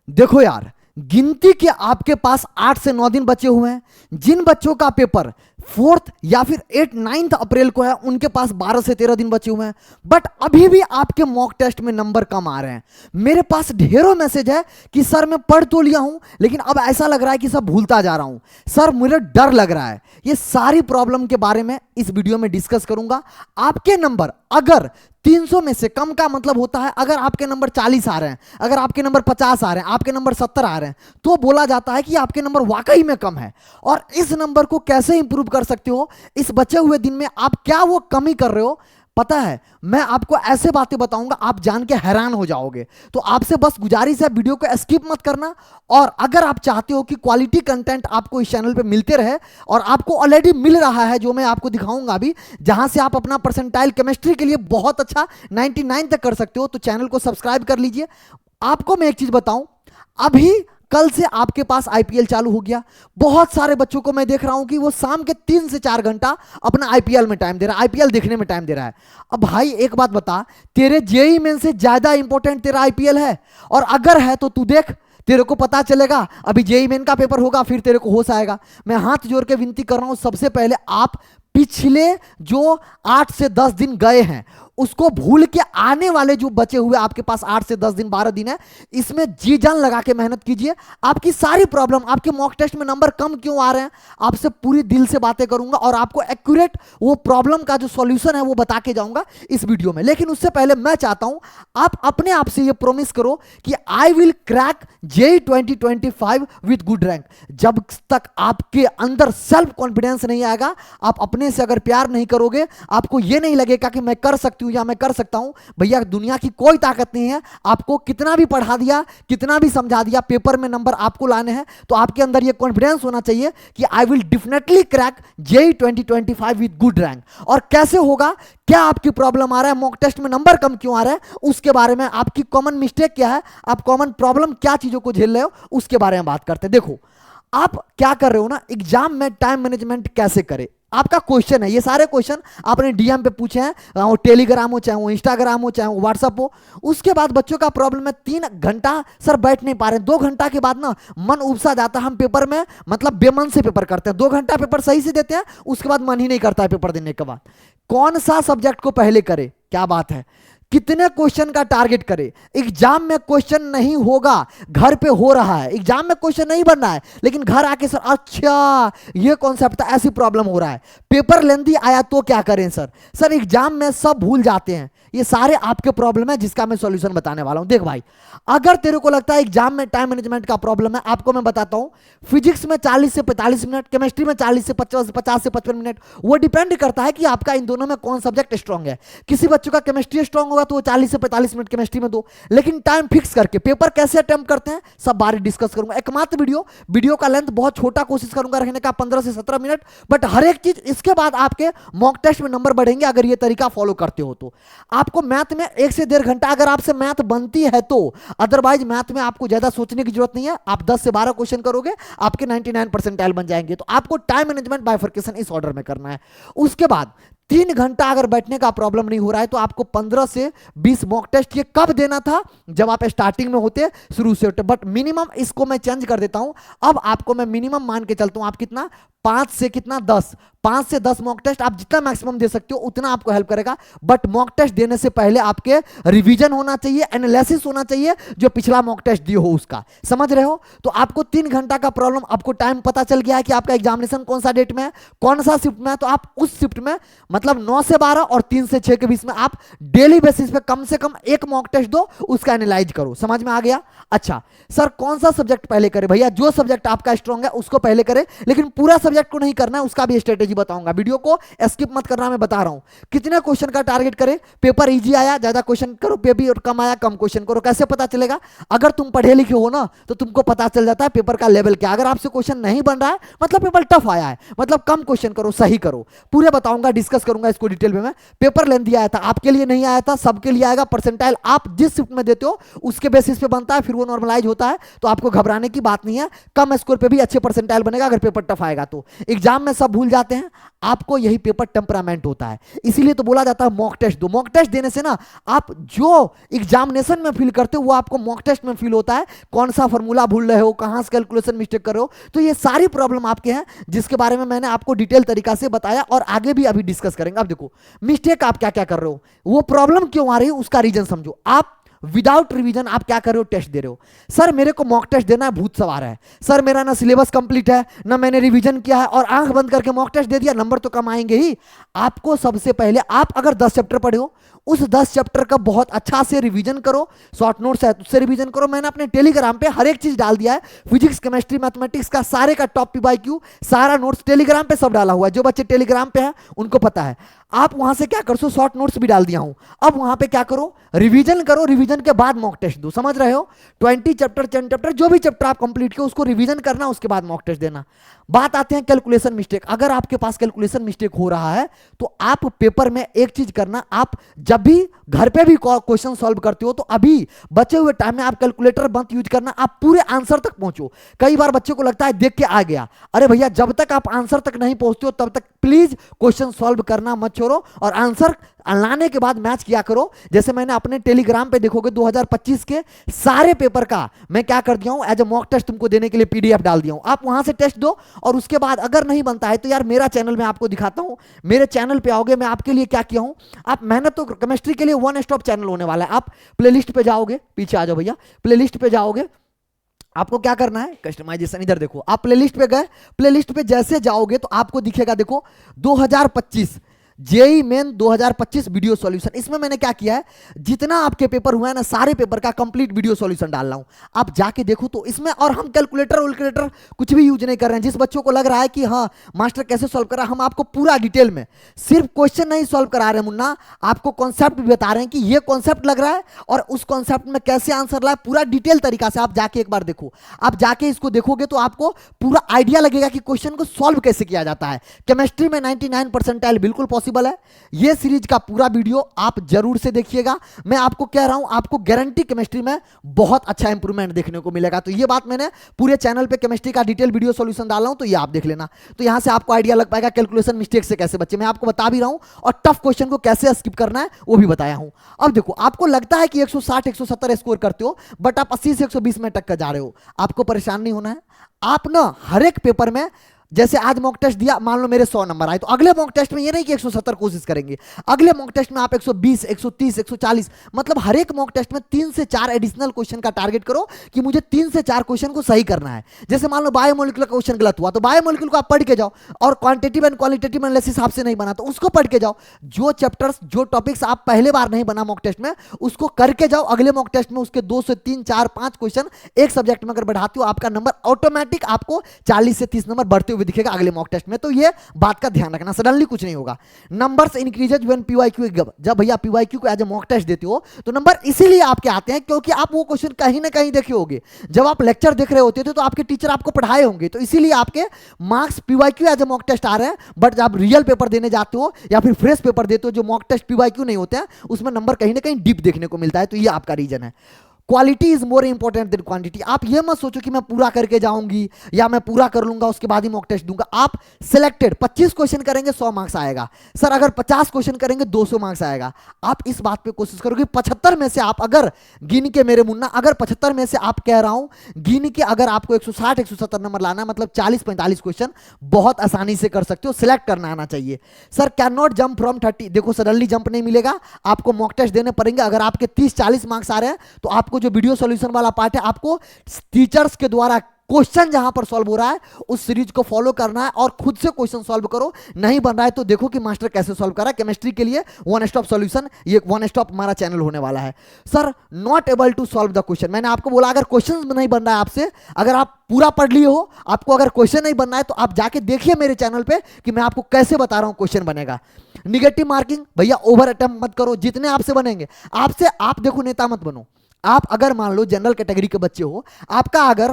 देखो यार, गिनती के आपके पास 8 से 9 दिन बचे हुए हैं। जिन बच्चों का पेपर 4 या फिर 8-9 अप्रैल को है, उनके पास 12 से 13 दिन बचे हुए हैं। बट अभी भी आपके मॉक टेस्ट में नंबर कम आ रहे हैं। मेरे पास ढेरों मैसेज है कि सर मैं पढ़ तो लिया हूं, लेकिन अब ऐसा लग रहा है कि सब भूलता जा रहा हूं, सर मुझे डर लग रहा है। ये सारी प्रॉब्लम के बारे में इस वीडियो में डिस्कस करूंगा। आपके नंबर अगर 300 में से कम का मतलब होता है, अगर आपके नंबर 40 आ रहे हैं, अगर आपके नंबर 50 आ रहे हैं, आपके नंबर 70 आ रहे हैं, तो बोला जाता है कि आपके नंबर वाकई में कम है। और इस नंबर को कैसे इंप्रूव कर सकते हो, इस बचे हुए दिन में आप क्या वो कमी कर रहे हो, पता है मैं आपको ऐसे बातें बताऊंगा, आप जान के हैरान हो जाओगे। तो आपसे बस गुजारिश है, वीडियो को स्किप मत करना। और अगर आप चाहते हो कि क्वालिटी कंटेंट आपको इस चैनल पे मिलते रहे, और आपको ऑलरेडी मिल रहा है जो मैं आपको दिखाऊंगा अभी, जहां से आप अपना परसेंटाइल केमिस्ट्री के लिए बहुत अच्छा 99 तक कर सकते हो, तो चैनल को सब्सक्राइब कर लीजिए। आपको मैं एक चीज बताऊं, अभी कल से आपके पास आईपीएल चालू हो गया। बहुत सारे बच्चों को मैं देख रहा हूं कि वो शाम के 3 से 4 घंटा अपना आईपीएल में टाइम दे रहा है, आईपीएल देखने में टाइम दे रहा है। अब भाई एक बात बता, तेरे जेई मेन से ज्यादा इंपॉर्टेंट तेरा आईपीएल है? और अगर है तो तू देख, तेरे को पता चलेगा। अभी जेई मेन का पेपर होगा, फिर तेरे को होश आएगा। मैं हाथ जोड़ के विनती कर रहा हूं, सबसे पहले आप पिछले जो 8 से 10 दिन गए हैं उसको भूल के आने वाले जो बचे हुए आपके पास 8 से 10 दिन 12 दिन है, इसमें जी जान लगा के मेहनत कीजिए। आपकी सारी प्रॉब्लम, आपके मॉक टेस्ट में नंबर कम क्यों आ रहे हैं, आपसे पूरी दिल से बातें करूंगा और आपको एक्यूरेट वो प्रॉब्लम का जो सॉल्यूशन है वो बता के जाऊंगा इस वीडियो में। लेकिन उससे पहले मैं चाहता हूं आप अपने आप से ये प्रॉमिस करो कि I will crack JEE 2025 with good rank. जब तक आपके अंदर सेल्फ कॉन्फिडेंस नहीं आएगा, आप अपने से अगर प्यार नहीं करोगे, आपको ये नहीं लगेगा कि मैं कर सकती हूं या मैं कर सकता हूं, भैया दुनिया की कोई ताकत नहीं है। आपको कितना भी पढ़ा दिया, कितना भी समझा दिया, पेपर में नंबर आपको लाने हैं, तो आपके अंदर ये कॉन्फिडेंस होना चाहिए कि I will definitely crack JEE 2025 with good rank. और कैसे होगा, क्या आपकी प्रॉब्लम आ रहा है, मॉक टेस्ट में नंबर कम क्यों आ रहा है, उसके बारे में, आपकी कॉमन मिस्टेक क्या है, आप कॉमन प्रॉब्लम क्या चीजों को झेल रहे हो, उसके बारे में बात करते हैं। देखो आप क्या कर रहे हो ना, एग्जाम में टाइम मैनेजमेंट कैसे करें, आपका क्वेश्चन है। ये सारे क्वेश्चन आपने डीएम पे पूछे हैं, वो टेलीग्राम हो, चाहे वो इंस्टाग्राम हो, चाहे वो व्हाट्सअप हो। उसके बाद बच्चों का प्रॉब्लम है 3 घंटा सर बैठ नहीं पा रहे, 2 घंटा के बाद ना मन उपसा जाता है, हम पेपर में मतलब बेमन से पेपर करते हैं, 2 घंटा पेपर सही से देते हैं, उसके बाद मन ही नहीं करता है पेपर देने के बाद। कौन सा सब्जेक्ट को पहले करे, क्या बात है, कितने क्वेश्चन का टारगेट करे। एग्जाम में क्वेश्चन नहीं होगा, घर पे हो रहा है, एग्जाम में क्वेश्चन नहीं बन रहा है, लेकिन घर आके सर अच्छा ये कॉन्सेप्ट था, ऐसी प्रॉब्लम हो रहा है, पेपर लेंथी आया तो क्या करें सर, सर एग्जाम में सब भूल जाते हैं। ये सारे आपके प्रॉब्लम है जिसका मैं सॉल्यूशन बताने वाला हूं। देख भाई, अगर तेरे को लगता है एग्जाम में टाइम मैनेजमेंट का प्रॉब्लम है, आपको मैं बताता हूं, फिजिक्स में 40 से 45 मिनट, केमिस्ट्री में 40 से 50 से 55 मिनट, वो डिपेंड करता है कि आपका इन दोनों में कौन सब्जेक्ट स्ट्रांग है। किसी बच्चों का केमिस्ट्री स्ट्रांग होगा तो वो 40 से 45 मिनट केमिस्ट्री में दो, लेकिन टाइम फिक्स करके पेपर कैसे अटेम्प्ट करते हैं सब बारी डिस्कस करूंगा। एकमात्र वीडियो का लेंथ बहुत छोटा कोशिश करूंगा रखने का, 15 से 17 मिनट, बट हर एक चीज इसके बाद आपके मॉक टेस्ट में नंबर बढ़ेंगे अगर ये तरीका फॉलो करते हो तो। आपको मैथ में 1 से 1.5 घंटा अगर आपसे मैथ बनती है तो, अदरवाइज मैथ में आपको ज्यादा सोचने की जरूरत नहीं है। आप 10 से 12 क्वेश्चन करोगे, आपके 99 परसेंटाइल बन जाएंगे। तो आपको टाइम मैनेजमेंट बाइफर्केशन इस ऑर्डर में करना है। उसके बाद 3 घंटा अगर बैठने का प्रॉब्लम नहीं हो रहा है तो आपको 15 से 20 मॉक टेस्ट, ये कब देना था, जब आप स्टार्टिंग में होते, शुरू से होते, बट मिनिमम इसको मैं चेंज कर देता हूं। अब आपको मैं मिनिमम मान के चलता हूं, आप कितना 5 से कितना 10, 5 से 10 मॉक टेस्ट आप जितना मैक्सिमम दे सकते हो उतना आपको हेल्प करेगा। बट मॉक टेस्ट देने से पहले आपके रिवीजन होना चाहिए, एनालिसिस होना चाहिए, जो पिछला मॉक टेस्ट दिए हो उसका, समझ रहे हो। तो आपको 3 घंटा का प्रॉब्लम, आपको टाइम पता चल गया है कि आपका एग्जामिनेशन कौन सा डेट में है, कौन सा शिफ्ट में है, तो आप उस शिफ्ट में मतलब 9 से 12 और 3 से 6 के बीच में आप डेली बेसिस पे कम से कम एक मॉक टेस्ट दो, उसका एनालाइज करो। समझ में आ गया। अच्छा सर कौन सा सब्जेक्ट पहले करे, भैया जो सब्जेक्ट आपका स्ट्रांग है उसको पहले करे, लेकिन पूरा सब्जेक्ट को नहीं करना है, उसका भी स्ट्रेटेजी बताऊंगा। वीडियो को स्किप मत करना, मैं बता रहा हूं। कितने क्वेश्चन का टारगेट करे, पेपर इजी आया ज्यादा क्वेश्चन करो, पेपर कम आया कम क्वेश्चन करो। कैसे पता चलेगा, अगर तुम पढ़े लिखे हो ना तो तुमको पता चल जाता है पेपर का लेवल क्या। अगर आपसे क्वेश्चन नहीं बन रहा है मतलब पेपर टफ आया है, मतलब कम क्वेश्चन करो, सही करो। पूरे बताऊंगा, डिस्कस करूंगा इसको डिटेल में। मैं पेपर लेंथी आया था, आपके लिए नहीं आया था, सबके लिए आएगा। परसेंटाइल आप जिस शिफ्ट में देते हो उसके बेसिस पे बनता है, फिर वो नॉर्मलाइज होता है, तो आपको घबराने की बात नहीं है। कम स्कोर पे भी अच्छे परसेंटाइल बनेगा अगर पेपर टफ आएगा तो। एग्जाम में सब भूल जाते हैं, हैं, आपको यही पेपर टेम्परामेंट होता है। इसीलिए तो बोला जाता है मॉक टेस्ट दो। मॉक टेस्ट देने से ना आप जो एग्जामिनेशन में फील करते हो वो आपको मॉक टेस्ट में फील होता है। कौन सा फॉर्मूला भूल रहे हो, कहां से कैलकुलेशन मिस्टेक कर रहे हो, तो ये सारी प्रॉब्लम आपके हैं जिसके बारे में मैंने आपको डिटेल तरीका से बताया और आगे भी अभी डिस्कस करेंगे। अब देखो मिस्टेक आप क्या क्या कर रहे हो, वो प्रॉब्लम क्यों आ रही है उसका रीजन समझो। आप विदाउट रिवीजन आप क्या कर रहे हो, टेस्ट दे रहे हो। सर मेरे को मॉक टेस्ट देना है, भूत सवार है। सर मेरा ना सिलेबस कंप्लीट है, ना मैंने रिवीजन किया है, और आंख बंद करके मॉक टेस्ट दे दिया, नंबर तो कम आएंगे ही। आपको सबसे पहले, आप अगर 10 चैप्टर पढ़े हो, उस 10 चैप्टर का बहुत अच्छा से रिवीजन करो। शॉर्ट नोट्स है उससे रिवीजन करो। मैंने अपने टेलीग्राम पे हर एक चीज डाल दिया है, फिजिक्स केमिस्ट्री मैथमेटिक्स का सारे का टॉप PYQ सारा नोट्स टेलीग्राम पे सब डाला हुआ है। जो बच्चे टेलीग्राम पे हैं उनको पता है। आप वहां से क्या कर सो, शॉर्ट नोट्स भी डाल दिया हूं। अब वहां पे क्या करो, रिवीजन करो, रिवीजन के बाद मॉक टेस्ट दो। समझ रहे हो, 20 चैप्टर 10 चैप्टर जो भी चैप्टर आप कंप्लीट किए उसको रिवीजन करना, उसके बाद मॉक टेस्ट देना। बात आते हैं कैलकुलेशन मिस्टेक। अगर आपके पास कैलकुलेशन मिस्टेक हो रहा है तो आप पेपर में एक चीज करना, आप जब भी घर पे भी क्वेश्चन सॉल्व करते हो तो अभी बचे हुए टाइम में आप कैलकुलेटर मत यूज करना, आप पूरे आंसर तक पहुंचो। कई बार बच्चों को लगता है देख के आ गया, अरे भैया जब तक आप आंसर तक नहीं पहुंचते हो तब तक प्लीज क्वेश्चन सॉल्व करना मत छोड़ो, और आंसर लाने के बाद मैच किया करो। जैसे मैंने अपने टेलीग्राम पे देखोगे 2025 के सारे पेपर का मैं क्या कर दिया हूं, एज ए मॉक टेस्ट तुमको देने के लिए PDF डाल दिया हूं। आप वहां से टेस्ट दो, और उसके बाद अगर नहीं बनता है तो यार मेरा चैनल में आपको दिखाता हूं। मेरे चैनल पे आओगे, मैं आपके लिए क्या किया हूं, आप मेहनत तो केमिस्ट्री के लिए वन स्टॉप चैनल होने वाला है। आप प्लेलिस्ट पे जाओगे, पीछे आ जाओ भैया, प्लेलिस्ट पे जाओगे, आपको क्या करना है, कस्टमाइजेशन इधर देखो। आप प्लेलिस्ट पे गए, प्लेलिस्ट पे जैसे जाओगे तो आपको दिखेगा, देखो 2025 जेई मेन 2025 वीडियो सॉल्यूशन। इसमें मैंने क्या किया है, जितना आपके पेपर हुआ है ना सारे पेपर का कंप्लीट वीडियो सॉल्यूशन डाल रहा हूं, आप जाके देखो तो इसमें। और हम कैलकुलेटर कुछ भी यूज नहीं कर रहे हैं। जिस बच्चों को लग रहा है कि हाँ मास्टर कैसे सॉल्व कर रहा है, हम आपको पूरा डिटेल में, सिर्फ क्वेश्चन नहीं सॉल्व करा रहे हैं मुन्ना, आपको कॉन्सेप्ट भी बता रहे हैं कि ये कॉन्सेप्ट लग रहा है और उस कॉन्सेप्ट में कैसे आंसर लाए, पूरा डिटेल तरीका से। आप जाके एक बार देखो, आप जाके इसको देखोगे तो आपको पूरा आइडिया लगेगा कि क्वेश्चन को सॉल्व कैसे किया जाता है। केमिस्ट्री में 99 परसेंटाइल बिल्कुल पॉसिबल है। ये सीरीज का पूरा वीडियो आप जरूर से देखिएगा। मैं आपको कह रहा हूं, आपको गारंटी केमिस्ट्री में बहुत अच्छा इंप्रूवमेंट देखने को मिलेगा। तो ये बात मैंने पूरे चैनल पे केमिस्ट्री का डिटेल वीडियो सॉल्यूशन डाला हूं, तो ये आप देख लेना। तो यहां से आपको आइडिया लग पाएगा कैलकुलेशन मिस्टेक से कैसे बच्चे, मैं आपको बता भी रहा हूं, और टफ क्वेश्चन को कैसे स्किप करना है वो भी बताया हूं। अब देखो, आपको लगता है कि 160 170 स्कोर करते हो, बट आप 80 से 120 में टक्कर जा रहे हो। आपको परेशान नहीं होना है। आप ना हर एक पेपर में, जैसे आज मॉक टेस्ट दिया, मान लो मेरे 100 नंबर आए, तो अगले मॉक टेस्ट में ये नहीं कि 170 कोशिश करेंगे, अगले मॉक टेस्ट में आप 120 130 140, मतलब हर एक मॉक टेस्ट में 3 से 4 एडिशनल क्वेश्चन का टारगेट करो कि मुझे 3 से 4 क्वेश्चन को सही करना है। जैसे मान लो बायोमोलिकुलर का क्वेश्चन गलत हुआ तो बायोमोलिकुलर को आप पढ़ के जाओ, और क्वांटिटेटिव एंड क्वालिटेटिव एनालिसिस आपसे नहीं बना तो उसको पढ़ के जाओ। जो चैप्टर्स, जो टॉपिक्स आप पहले बार नहीं बना मॉक टेस्ट में, उसको करके जाओ। अगले मॉक टेस्ट में उसके 2 से 3 4 5 क्वेश्चन एक सब्जेक्ट में अगर बढ़ाते हो, आपका नंबर ऑटोमेटिक आपको 40 से 30 नंबर बढ़ते हुए दिखेगा अगले मॉक टेस्ट में। तो ये बात का ध्यान रखना, सडनली कुछ नहीं होगा। नंबर्स इंक्रीजेज व्हेन PYQ, जब भैया PYQ को एज ए मॉक टेस्ट देते हो तो नंबर इसीलिए आपके आते हैं क्योंकि आप वो क्वेश्चन कहीं ना कहीं देखे होंगे। जब आप लेक्चर देख रहे होते थे तो आपके टीचर आपको पढ़ाए होंगे, तो इसीलिए आपके marks PYQ as a mock test आ रहे हैं। बट जब रियल पेपर देने जाते हो या फिर फ्रेश पेपर देते हो जो मॉक टेस्ट PYQ नहीं होते हैं, उसमें नंबर कहीं ना कहीं डिप देखने को मिलता है। तो ये आपका रीजन है। Quality is more important than quantity. आप ये मत सोचो कि मैं पूरा करके जाऊंगी या मैं पूरा कर लूंगा उसके बाद ही मॉक टेस्ट दूंगा। आप सिलेक्टेड 25 क्वेश्चन करेंगे 100 मार्क्स आएगा। सर अगर 50 क्वेश्चन करेंगे 200 मार्क्स आएगा। आप इस बात पे कोशिश करोगे 75 में से आप अगर गिन के, मेरे मुन्ना, अगर 75 में से आप कह रहा हूं गिन के, अगर आपको 160 170 नंबर लाना है, मतलब 40 45 क्वेश्चन बहुत आसानी से कर सकते हो। सिलेक्ट करना आना चाहिए। Sir can not jump from 30, देखो सडनली जंप नहीं मिलेगा, आपको मॉक टेस्ट देने पड़ेंगे। अगर आपके 30 40 मार्क्स आ रहे हैं तो आपको जो वीडियो सॉल्यूशन वाला पार्ट है, आपको टीचर्स के द्वारा क्वेश्चन जहां पर सॉल्व हो रहा है उस सीरीज को फॉलो करना है और खुद से क्वेश्चन सॉल्व करो। नहीं बन रहा है तो देखो कि मास्टर कैसे सॉल्व कर रहा है। केमिस्ट्री के लिए वन स्टॉप सॉल्यूशन, ये वन स्टॉप हमारा चैनल होने वाला है। Sir not able to solve the question, मैंने आपको बोला अगर क्वेश्चन नहीं बन रहा है आपसे, अगर आप पूरा पढ़ लिए हो, आपको अगर क्वेश्चन नहीं बनना है तो आप जाके देखिए मेरे चैनल पे कि मैं आपको कैसे बता रहा हूं क्वेश्चन बनेगा। निगेटिव मार्किंग भैया ओवर अटेम्प्ट मत करो, जितने आपसे बनेंगे। आपसे आप देखो नेता मत बनो। आप अगर मान लो जनरल कैटेगरी के बच्चे हो, आपका अगर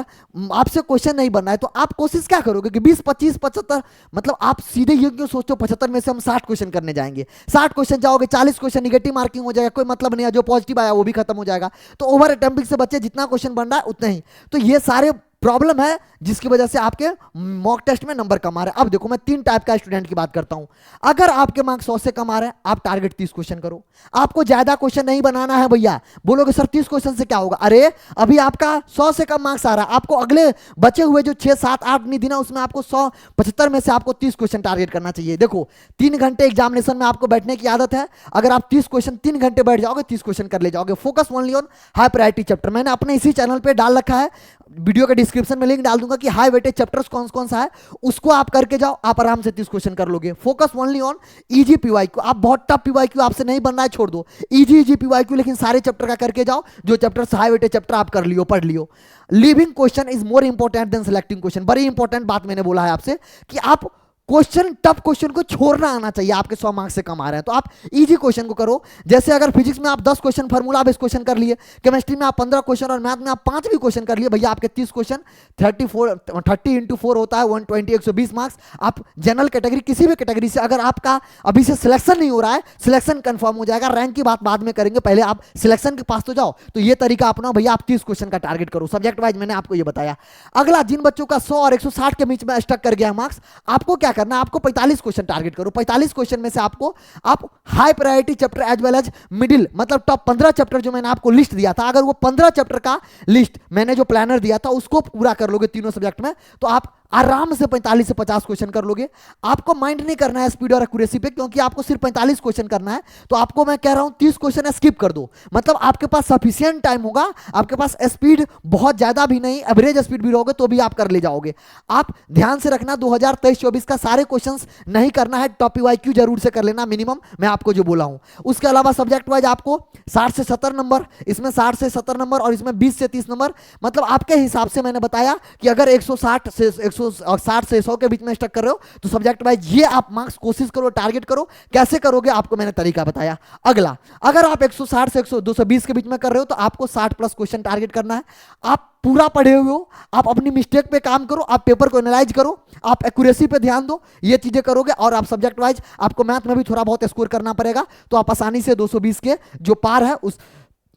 आपसे क्वेश्चन नहीं बनना है तो आप कोशिश क्या करोगे कि 20 25 75, मतलब आप सीधे ये क्यों सोचते हो 75 में से हम 60 क्वेश्चन करने जाएंगे। 60 क्वेश्चन जाओगे, 40 क्वेश्चन निगेटिव मार्किंग हो जाएगा, कोई मतलब नहीं है। जो पॉजिटिव आया वो भी खत्म हो जाएगा। तो ओवर अटेम्प्टिंग से बच्चे जितना क्वेश्चन बन रहा है उतना ही। तो ये सारे प्रॉब्लम है जिसकी वजह से आपके मॉक टेस्ट में नंबर कम आ रहे हैं। अब देखो मैं 3 टाइप का स्टूडेंट की बात करता हूं। अगर आपके मार्क्स 100 से कम आ रहे हैं, आप टारगेट 30 क्वेश्चन करो। आपको ज्यादा क्वेश्चन नहीं बनाना है भैया। बोलोगे सर 30 क्वेश्चन से क्या होगा? अरे अभी आपका 100 से कम मार्क्स आ रहा है, आपको अगले बचे हुए जो 6 7 8 निधि ना, उसमें आपको 175 में से आपको 30 क्वेश्चन टारगेट करना चाहिए। देखो 3 घंटे एग्जामिनेशन में आपको बैठने की आदत है, अगर आप 30 क्वेश्चन 3 घंटे बैठ जाओगे, 30 क्वेश्चन कर ले जाओगे। Focus only on high priority chapter. मैंने अपने इसी चैनल पे डाल रखा है, वीडियो के डिस्क्रिप्शन में लिंक डाल दूंगा कि हाई वेटेज चैप्टर्स कौन कौन सा है, उसको आप करके जाओ, आप आराम से 30 क्वेश्चन कर लोगे। Focus only on easy PYQ. आप बहुत टफ पीवाईक्यू आपसे नहीं बनना है, छोड़ दो। इजी पीवाईक्यू, लेकिन सारे चैप्टर का करके जाओ, जो चैप्टर हाई वेटेज चैप्टर आप कर लियो, पढ़ लियो। Leaving question is more important than selecting question. बड़ी इंपॉर्टेंट बात मैंने बोला है आपसे कि आप क्वेश्चन, टफ क्वेश्चन को छोड़ना आना चाहिए। आपके 100 मार्क्स से कम आ रहे हैं तो आप इजी क्वेश्चन को करो। जैसे अगर फिजिक्स में आप 10 क्वेश्चन फार्मूला बेस्ड क्वेश्चन कर लिए, केमिस्ट्री में आप 15 क्वेश्चन और मैथ में आप 5 भी क्वेश्चन कर लिए, भैया आपके 30 क्वेश्चन 30 इंटू 4 होता है 120, 120 मार्क्स। आप जनरल कैटेगरी, किसी भी कैटेगरी से अगर आपका अभी से सिलेक्शन नहीं हो रहा है, सिलेक्शन कंफर्म हो जाएगा। रैंक की बात बाद में करेंगे, पहले आप सिलेक्शन के पास तो जाओ। तो ये तरीका अपनाओ भैया, आप 30 क्वेश्चन का टारगेट करो सब्जेक्ट वाइज। मैंने आपको ये बताया। अगला, जिन बच्चों का 100 और 160 के बीच में स्टक कर गया मार्क्स, आपको क्या करना है? आपको 45 क्वेश्चन टारगेट करो। 45 क्वेश्चन में से आपको आप high priority chapter as well as middle, मतलब टॉप 15 चैप्टर जो मैंने आपको लिस्ट दिया था, अगर वो 15 चैप्टर का लिस्ट मैंने जो प्लानर दिया था उसको पूरा कर लोगे तीनों सब्जेक्ट में, तो आप आराम से 45 से 50 क्वेश्चन कर लोगे। आपको माइंड नहीं करना है स्पीड और एक्यूरेसी पे, क्योंकि आपको सिर्फ 45 क्वेश्चन करना है। तो आपको मैं कह रहा हूं 30 क्वेश्चन स्किप कर दो, मतलब आपके पास सफिशिएंट टाइम होगा। आपके पास स्पीड बहुत ज्यादा भी नहीं, एवरेज स्पीड भी रहोगे तो भी आप कर ले जाओगे। आप ध्यान से रखना 2023-24 का सारे क्वेश्चंस नहीं करना है, टॉप पीवाईक्यू जरूर से कर लेना मिनिमम, मैं आपको जो बोला हूं। उसके अलावा सब्जेक्ट वाइज आपको 60 से 70 नंबर, इसमें 60 से 70 नंबर और इसमें 20 से 30 नंबर, मतलब आपके हिसाब से मैंने बताया कि अगर 160 से 100 के बीच में स्टक कर रहे हो तो सब्जेक्ट वाइज ये आप मार्क्स कोशिश करो, टारगेट करो। कैसे करोगे आपको मैंने तरीका बताया। अगला, अगर आप 160 से 220 के बीच में कर रहे हो तो आपको 60 प्लस क्वेश्चन टारगेट करना है। आप पूरा पढ़े हुए हो, आप अपनी मिस्टेक पे काम करो, आप पेपर को एनालाइज करो, आप एक्यूरेसी पे ध्यान दो। ये चीजें करोगे और आप सब्जेक्ट वाइज, आपको मैथ में भी थोड़ा बहुत स्कोर करना पड़ेगा, तो आप आसानी से 220 के जो पार है उस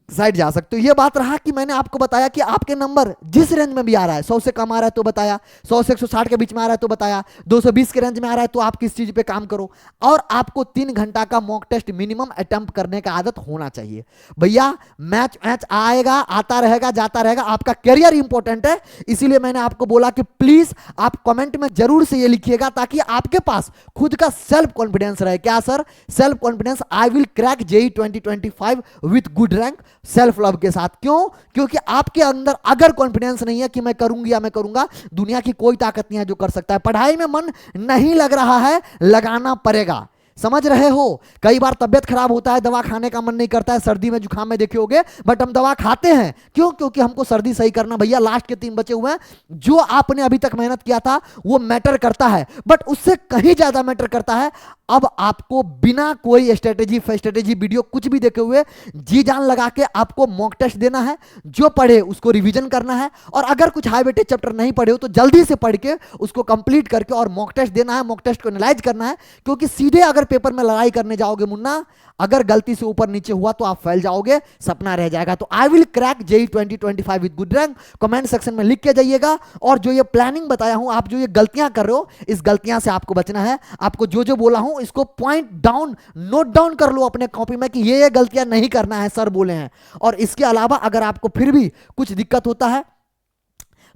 साइड जा सकते हो। ये बात रहा कि मैंने आपको बताया कि आपके नंबर जिस रेंज में भी आ रहा है, 100 से कम आ रहा है तो बताया, 100 से 160 के बीच में आ रहा है तो बताया, 220 के रेंज में आ रहा है तो आप किस चीज पे काम करो। और आपको 3 घंटा का मॉक टेस्ट मिनिमम अटेम्प्ट करने का आदत होना चाहिए भैया। मैच आएगा, आता रहेगा, जाता रहेगा, आपका करियर इंपॉर्टेंट है। इसीलिए मैंने आपको बोला कि प्लीज आप कमेंट में जरूर से ये लिखिएगा ताकि आपके पास खुद का सेल्फ कॉन्फिडेंस रहे। क्या sir? Self confidence. I will crack JEE 2025 with good rank, self love के साथ। क्यों? क्योंकि आपके अंदर अगर कॉन्फिडेंस नहीं है कि मैं करूंगी या मैं करूंगा, दुनिया की कोई ताकत नहीं है जो कर सकता है। पढ़ाई में मन नहीं लग रहा है, लगाना पड़ेगा। समझ रहे हो? कई बार तबियत खराब होता है, दवा खाने का मन नहीं करता है, सर्दी में जुकाम में देखे होगे, बट हम दवा खाते हैं। क्यों? क्योंकि हमको सर्दी सही करना। भैया लास्ट के 3 बचे हुए हैं, जो आपने अभी तक मेहनत किया था वो मैटर करता है, बट उससे कहीं ज्यादा मैटर करता है अब आपको बिना कोई स्ट्रेटेजी वीडियो कुछ भी देखे हुए जी जान लगा के आपको मॉक टेस्ट देना है। जो पढ़े उसको रिवीजन करना है, और अगर कुछ हाई वेटेज चैप्टर नहीं पढ़े हो तो जल्दी से पढ़ के उसको कंप्लीट करके और मॉक टेस्ट देना है, मॉक टेस्ट को एनालाइज करना है। क्योंकि सीधे अगर पेपर में लड़ाई करने जाओगे मुन्ना, अगर गलती से ऊपर नीचे हुआ तो आप फैल जाओगे, सपना रह जाएगा। तो I will crack JEE 2025 with good rank, comment section में लिख के जाइएगा। और जो ये प्लानिंग बताया हूं, आप जो ये गलतियां कर रहे हो, इस गलतियां से आपको बचना है। आपको जो जो बोला हूं इसको पॉइंट डाउन, नोट डाउन कर लो अपने कॉपी में कि ये गलतियां नहीं करना है, सर बोले हैं। और इसके अलावा अगर आपको फिर भी कुछ दिक्कत होता है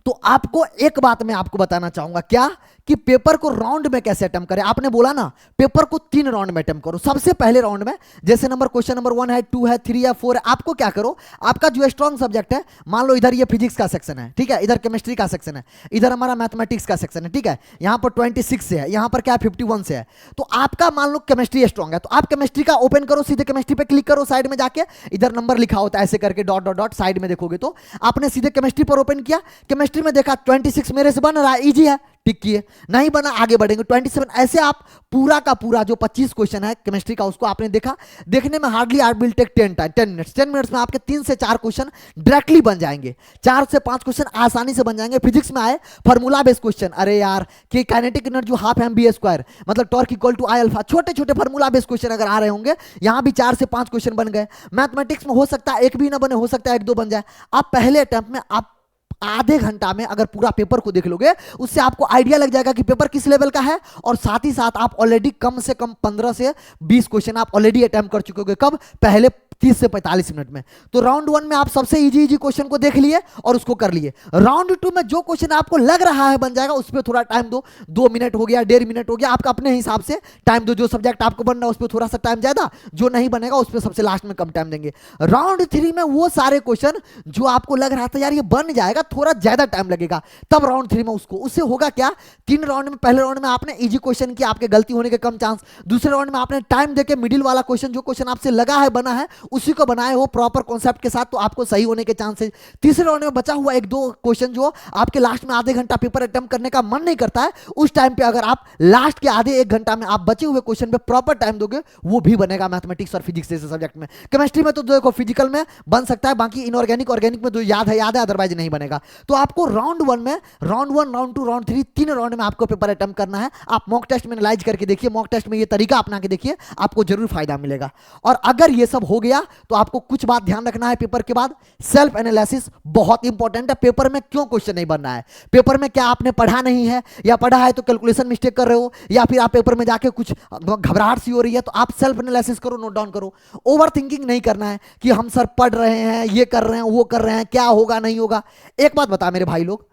तो आपको एक बात मैं आपको बताना चाहूंगा, क्या कि पेपर को राउंड में कैसे अटेम्प्ट करें। आपने बोला ना पेपर को 3 राउंड में अटेम्प्ट करो। सबसे पहले राउंड में जैसे क्वेश्चन नंबर 1 है, 2 है, 3 है, 4 है, आपको क्या करो, आपका जो स्ट्रॉन्ग सब्जेक्ट है, मान लो इधर ये फिजिक्स का सेक्शन है, ठीक है, इधर केमिस्ट्री का सेक्शन है, इधर हमारा मैथमेटिक्स का सेक्शन है, ठीक है, यहां पर 26 से है, यहां पर क्या 51 से है। तो आपका मान लो केमिस्ट्री स्ट्रॉन्ग है तो आप केमिस्ट्री का ओपन करो, सीधे केमिस्ट्री पे क्लिक करो, साइड में जाके इधर नंबर लिखा होता है ऐसे करके डॉट डॉट डॉट, साइड में देखोगे तो आपने सीधे केमिस्ट्री पर ओपन किया, केमिस्ट्री में देखा 26 मेरे से बन रहा है, इजी है, टिक किए, नहीं बना आगे बढ़ेंगे 27। ऐसे आप पूरा का पूरा जो 25 क्वेश्चन है केमिस्ट्री का उसको आपने देखा, देखने में hardly I will take 10 minutes. 10 minutes में आपके 3 से 4 क्वेश्चन डायरेक्टली बन जाएंगे, 4 से 5 क्वेश्चन आसानी से बन जाएंगे। फिजिक्स में आए फार्मूला बेस्ड क्वेश्चन, अरे यार कि kinetic energy half m v square मतलब torque equal to I alpha, छोटे छोटे फार्मूला बेस्ड क्वेश्चन अगर आ रहे होंगे, यहां भी 4 से 5 क्वेश्चन बन गए। मैथमेटिक्स में हो सकता है एक भी ना बने, हो सकता है 1-2 बन जाए। आप पहले अटेम्प्ट में आप आधे घंटा में अगर पूरा पेपर को देख लोगे, उससे आपको आइडिया लग जाएगा कि पेपर किस लेवल का है, और साथ ही साथ आप ऑलरेडी कम से कम 15 से 20 क्वेश्चन आप ऑलरेडी अटेम्प्ट कर चुके होगे। कब? पहले 30 से 45 मिनट में। तो राउंड 1 में आप सबसे इजी क्वेश्चन को देख लिए और उसको कर लिए। राउंड 2 में जो क्वेश्चन आपको लग रहा है बन जाएगा, उस पर थोड़ा टाइम दो, 2 मिनट हो गया, 1.5 मिनट हो गया, आपका अपने हिसाब से टाइम दो। जो सब्जेक्ट आपको बनना है उस पर थोड़ा सा टाइम ज्यादा, जो नहीं बनेगा उस पर सबसे लास्ट में कम टाइम देंगे। राउंड 3 में वो सारे क्वेश्चन जो आपको लग रहा था यार ये बन जाएगा, थोड़ा ज्यादा टाइम लगेगा, तब राउंड 3 में उससे होगा क्या, 3 राउंड में, पहले राउंड में आपने इजी क्वेश्चन किया, आपके गलती होने के कम चांस। दूसरे राउंड में आपने टाइम देके मिडिल वाला क्वेश्चन, जो क्वेश्चन आपसे लगा है बना है, उसी को बनाए हो प्रॉपर कॉन्सेप्ट के साथ, तो आपको सही होने के चांस है। तीसरे राउंड में बचा हुआ 1-2 क्वेश्चन जो आपके लास्ट में आधे घंटा पेपर अटेम्प्ट करने का मन नहीं करता है, उस टाइम पे अगर आप लास्ट के आधे 1 घंटा में आप बचे हुए क्वेश्चन पे प्रॉपर टाइम दोगे, वो भी बनेगा मैथमेटिक्स और फिजिक्स जैसे सब्जेक्ट में। केमिस्ट्री में तो देखो फिजिकल में बन सकता है, बाकी इनऑर्गेनिक ऑर्गेनिक में जो याद है अदरवाइज नहीं बनेगा। तो आपको राउंड 1 में, राउंड 1, राउंड 2, राउंड 3, 3 राउंड में आपको पेपर अटेम्प्ट करना है। आप मॉक टेस्ट में एनालाइज करके देखिए, मॉक टेस्ट में ये तरीका अपना के देखिए, आपको जरूर फायदा मिलेगा। और अगर ये सब हो गया तो आपको कुछ बात ध्यान रखना है पेपर के बाद, सेल्फ एनालिसिस बहुत इंपॉर्टेंट है। पेपर में क्यों क्वेश्चन नहीं बन रहा है, पेपर में क्या आपने पढ़ा नहीं है, या पढ़ा है तो कैलकुलेशन मिस्टेक कर रहे हो, या फिर आप पेपर में जाके कुछ घबराहट सी हो रही है, तो आप सेल्फ एनालिसिस करो, नोट डाउन करो। ओवर थिंकिंग नहीं करना है कि हम सर पढ़ रहे हैं, ये कर रहे हैं, वो कर रहे हैं, क्या होगा नहीं होगा। एक बात बता मेरे भाई लोग,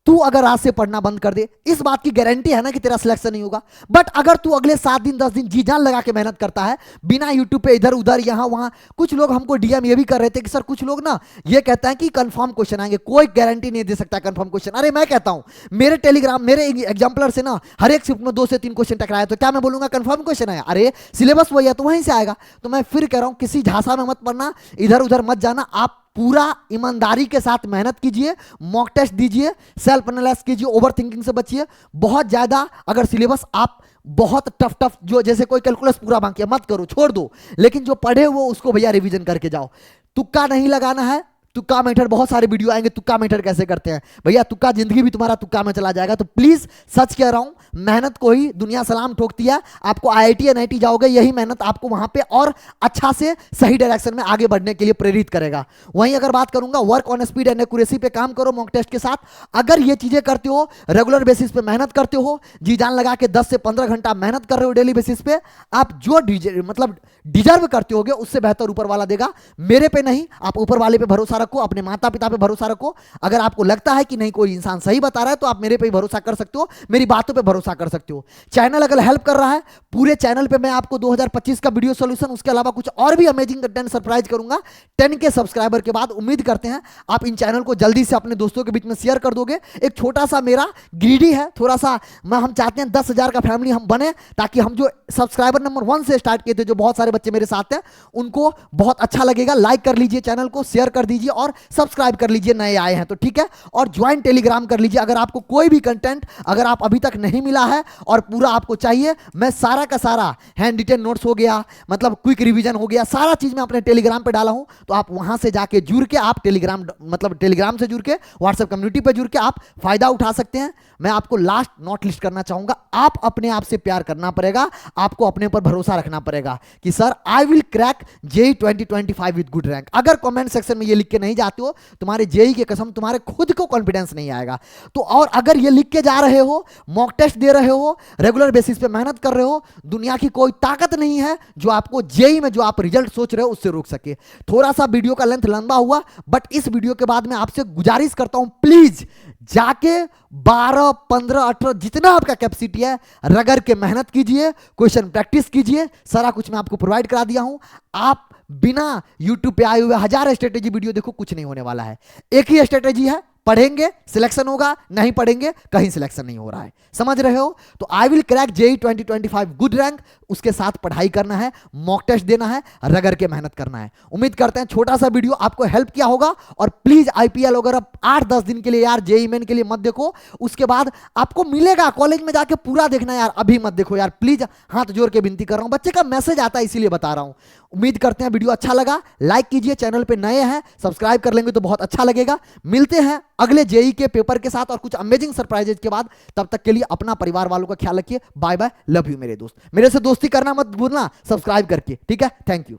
तू अगर आज से पढ़ना बंद कर दे, इस बात की गारंटी है ना कि तेरा सिलेक्शन नहीं होगा। बट अगर तू अगले 7 दिन 10 दिन जी जान लगा के मेहनत करता है, बिना यूट्यूब पे इधर उधर यहाँ वहां, कुछ लोग हमको डीएम ये भी कर रहे थे कि सर कुछ लोग ना ये कहता है कि कंफर्म क्वेश्चन आएंगे, कोई गारंटी नहीं दे सकता कंफर्म क्वेश्चन। अरे मैं कहता हूं, मेरे टेलीग्राम, मेरे एग्जाम्पलर से ना हर एक शिफ्ट में 2 से 3 क्वेश्चन टकराया, तो क्या मैं बोलूंगा कंफर्म क्वेश्चन आया? अरे सिलेबस वही है तो वहीं से आएगा। तो मैं फिर कह रहा हूं, किसी झांसा में मत पढ़ना, इधर उधर मत जाना, आप पूरा ईमानदारी के साथ मेहनत कीजिए, मॉक टेस्ट दीजिए, सेल्फ एनालाइज कीजिए, ओवर थिंकिंग से बचिए। बहुत ज्यादा अगर सिलेबस आप बहुत टफ जो जैसे कोई कैलकुलस पूरा बाकी मत करो, छोड़ दो, लेकिन जो पढ़े वो उसको भैया रिवीजन करके जाओ। तुक्का नहीं लगाना है, तुक्का मेथड बहुत सारे वीडियो आएंगे, तुक्का मेथड कैसे करते हैं भैया, तुक्का जिंदगी भी तुम्हारा तुक्का में चला जाएगा। तो प्लीज सच कह रहा हूं, मेहनत को ही दुनिया सलाम ठोकती है। आपको आईआईटी एनआईटी जाओगे, यही मेहनत आपको वहां पे और अच्छा से सही डायरेक्शन में आगे बढ़ने के लिए प्रेरित करेगा। वहीं अगर बात करूंगा, work on speed and accuracy पे काम करो मॉक टेस्ट के साथ। अगर ये चीजें करते हो, रेगुलर बेसिस पे मेहनत करते हो, जी जान लगा के 10 से 15 घंटा मेहनत कर रहे हो डेली बेसिस पे, आप जो मतलब डिजर्व करते होगे उससे बेहतर ऊपर वाला देगा। मेरे पे नहीं, आप ऊपर वाले पे भरोसा रखो, अपने माता पिता पे भरोसा रखो। अगर आपको लगता है कि नहीं कोई इंसान सही बता रहा है, तो आप मेरे पे ही भरोसा कर सकते हो, मेरी बातों पे भरोसा कर सकते हो। चैनल अगर हेल्प कर रहा है, पूरे चैनल पे मैं आपको 2025 का वीडियो सॉल्यूशन, उसके अलावा कुछ और भी अमेजिंग कंटेंट सरप्राइज करूंगा 10K सब्सक्राइबर के बाद। उम्मीद करते हैं आप इन चैनल को जल्दी से अपने दोस्तों के बीच में शेयर कर दोगे। एक छोटा सा मेरा ग्रीडी है, थोड़ा सा हम चाहते हैं 10,000 का फैमिली हम बने, ताकि हम जो सब्सक्राइबर नंबर 1 से स्टार्ट किए थे, जो बहुत सारे बच्चे मेरे साथ हैं, उनको बहुत अच्छा लगेगा। लाइक कर लीजिए चैनल को, शेयर कर दीजिए और सब्सक्राइब कर लीजिए नए आए हैं तो, ठीक है। और ज्वाइन टेलीग्राम कर लीजिए। अगर आपको कोई भी कंटेंट अगर आप अभी तक नहीं मिला है और पूरा आपको चाहिए, मैं सारा का सारा हैंड रिटेन नोट्स हो गया, मतलब क्विक रिवीजन हो गया, सारा चीज मैं अपने टेलीग्राम पे डाला हूं। तो आप वहां से जाके जुड़ के, आप टेलीग्राम मतलब टेलीग्राम से जुड़ के, व्हाट्सएप कम्युनिटी पे जुड़ के आप फायदा उठा सकते हैं। मैं आपको लास्ट नोट लिस्ट करना चाहूंगा, आप अपने आप से प्यार करना पड़ेगा, आपको अपने पर भरोसा रखना पड़ेगा कि sir I will crack JEE 2025 with good rank. अगर कमेंट सेक्शन में ये लिख के नहीं जाते हो, तुम्हारे जेई के कसम तुम्हारे खुद को कॉन्फिडेंस नहीं आएगा। तो और अगर ये लिख के जा रहे हो, मॉक टेस्ट दे रहे हो, रेगुलर बेसिस पे मेहनत कर रहे हो, दुनिया की कोई ताकत नहीं है जो आपको जेई में जो आप रिजल्ट सोच रहे हो उससे रोक सके। थोड़ा सा वीडियो का लेंथ लंबा हुआ, बट इस वीडियो के बाद मैं आपसे गुजारिश करता हूं, प्लीज जाके 12, 15, 18 जितना आपका कैपेसिटी है रगड़ के मेहनत कीजिए, क्वेश्चन प्रैक्टिस कीजिए। सारा कुछ मैं आपको प्रोवाइड करा दिया हूं। आप बिना यूट्यूब पे आए हुए 1000 स्ट्रेटेजी वीडियो देखो, कुछ नहीं होने वाला है। एक ही स्ट्रेटेजी है, पढ़ेंगे सिलेक्शन होगा, नहीं पढ़ेंगे कहीं सिलेक्शन नहीं हो रहा है। समझ रहे हो? तो I will crack JEE 2025 good rank, उसके साथ पढ़ाई करना है, मॉक टेस्ट देना है, रगड़ के मेहनत करना है। उम्मीद करते हैं छोटा सा वीडियो आपको हेल्प किया होगा। और प्लीज आईपीएल वगैरह 8-10 दिन के लिए यार जेई मेन के लिए मत देखो, उसके बाद आपको मिलेगा कॉलेज में जाके पूरा देखना यार, अभी मत देखो यार प्लीज, हाथ जोड़ के विनती कर रहा हूं। बच्चे का मैसेज आता है इसीलिए बता रहा हूं। उम्मीद करते हैं वीडियो अच्छा लगा, लाइक कीजिए, चैनल पे नए हैं सब्सक्राइब कर लेंगे तो बहुत अच्छा लगेगा। मिलते हैं अगले जेई के पेपर के साथ और कुछ अमेजिंग सरप्राइजेज के बाद। तब तक के लिए अपना परिवार वालों का ख्याल रखिए। बाय बाय, लव यू मेरे दोस्त। मेरे से दोस्ती करना मत भूलना सब्सक्राइब करके, ठीक है। Thank you.